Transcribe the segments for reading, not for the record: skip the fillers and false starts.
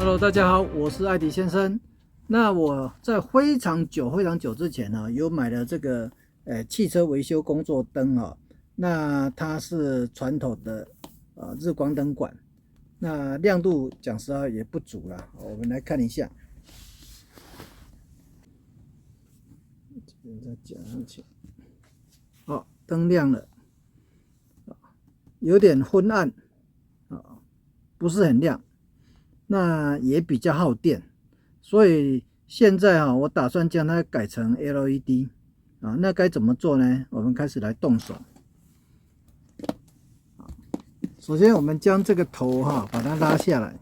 Hello， 大家好，我是艾迪先生。那我在非常久之前呢，有买了这个汽车维修工作灯啊。那它是传统的日光灯管，那亮度讲实话也不足啦。我们来看一下，这边再加上去，好，灯亮了，有点昏暗啊，不是很亮。那也比较耗电，所以现在我打算将它改成 LED 啊。那该怎么做呢？我们开始来动手。首先，我们将这个头把它拉下来，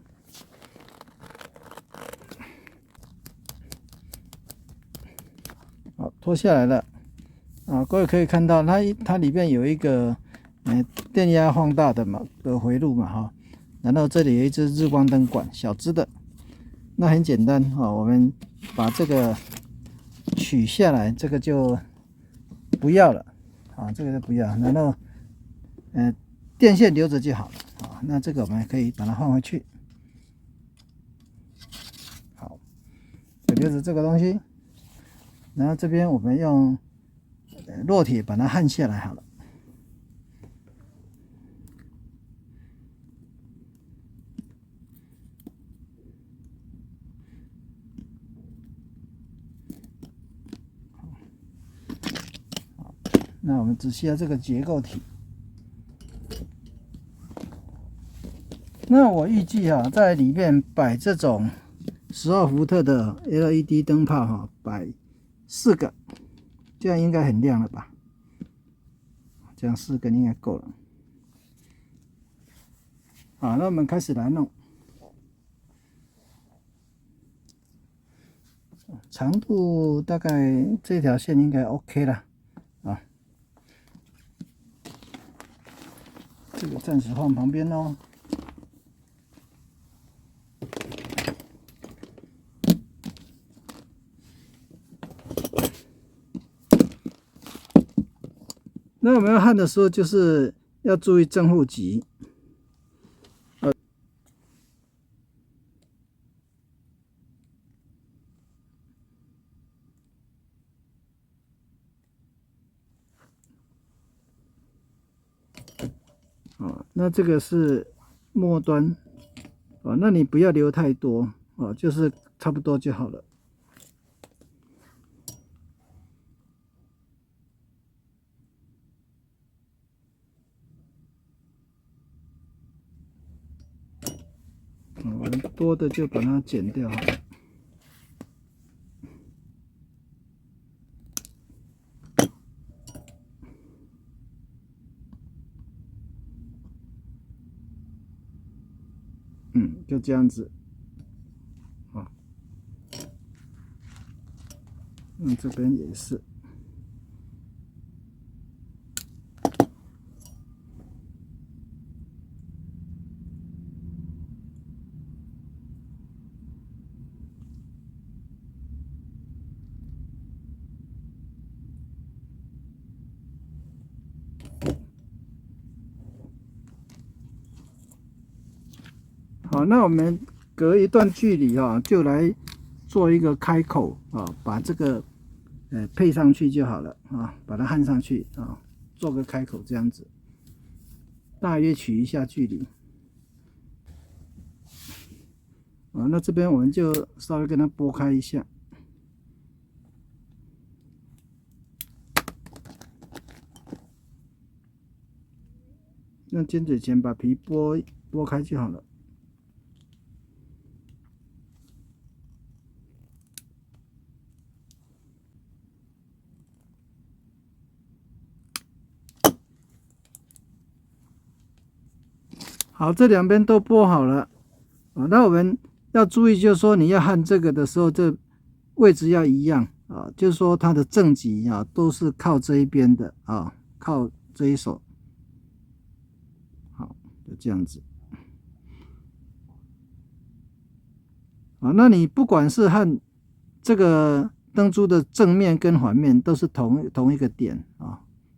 好，脱下来了啊。各位可以看到，它里面有一个电压放大的回路嘛然后这里有一支日光灯管，小支的。那很简单我们把这个取下来，这个就不要了这个就不要。然后电线留着就好了那这个我们可以把它放回去。好，就留着这个东西。然后这边我们用烙铁把它焊下来好了。那我们只需要这个结构体。那我预计在里面摆这种12伏特的 LED 灯泡摆4个，这样应该很亮了吧？这样4个应该够了。好，那我们开始来弄。长度大概这条线应该 OK 了啊。这个暂时放旁边哦。那我们要焊的时候，就是要注意正负极。那这个是末端那你不要留太多就是差不多就好了。我们多的就把它剪掉。就这样子这边也是。好，那我们隔一段距离就来做一个开口把这个配上去就好了把它焊上去做个开口这样子，大约取一下距离那这边我们就稍微跟它拨开一下。用尖嘴钳把皮拨开就好了。好，这两边都拨好了那我们要注意，就是说你要焊这个的时候，这位置要一样就是说它的正极都是靠这一边的靠这一手。好，就这样子那你不管是焊这个灯珠的正面跟反面，都是同一个点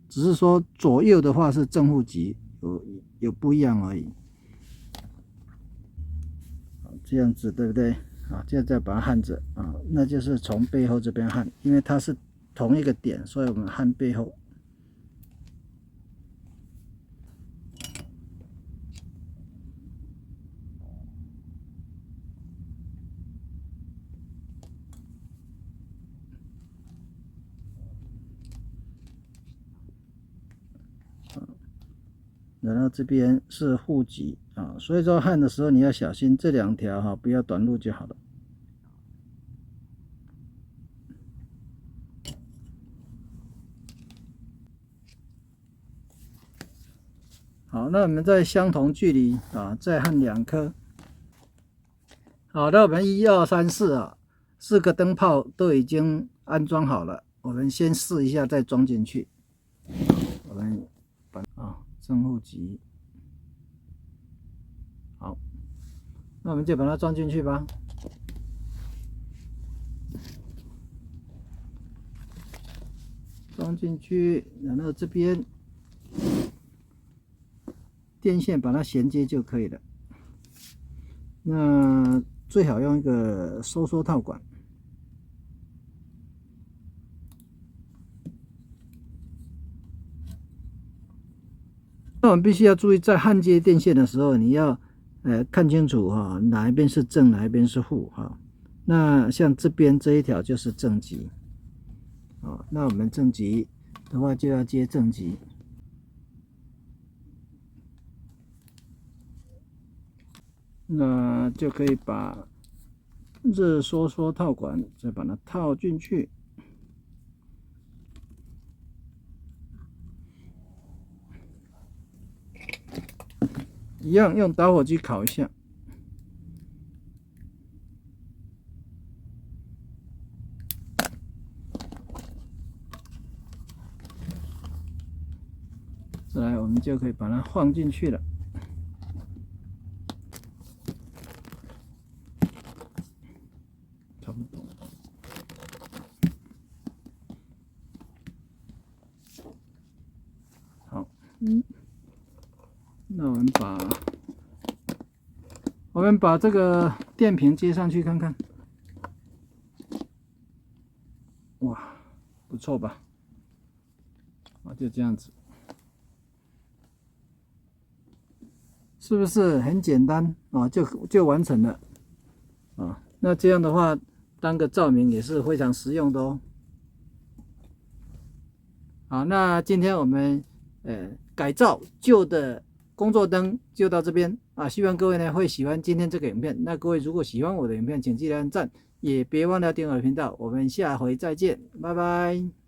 只是说左右的话是正负极有不一样而已。这样子对不对？啊，这样再把它焊着啊，那就是从背后这边焊，因为它是同一个点，所以我们焊背后。然后这边是护脊啊，所以说焊的时候你要小心这2条哈，不要短路就好了。好，那我们在相同距离啊，再焊2颗。好，那我们1、2、3、4啊，4个灯泡都已经安装好了，我们先试一下再装进去。我们把正护脊。好，那我们就把它装进去吧。装进去，然后这边电线把它衔接就可以了。那最好用一个收缩套管。那我们必须要注意，在焊接电线的时候，你要看清楚哈，哪一边是正，哪一边是负哈。那像这边这一条就是正极，啊，那我们正极的话就要接正极。那就可以把热收缩套管再把它套进去。一样用打火机烤一下。再来，我们就可以把它放进去了。差不多。好，那我们把这个电瓶接上去看看。哇，不错吧？啊，就这样子。是不是很简单啊？就完成了啊？那这样的话，当个照明也是非常实用的哦。好，那今天我们改造旧的工作灯就到这边啊，希望各位呢会喜欢今天这个影片。那各位如果喜欢我的影片，请记得按赞，也别忘了订阅我的频道。我们下回再见，拜拜。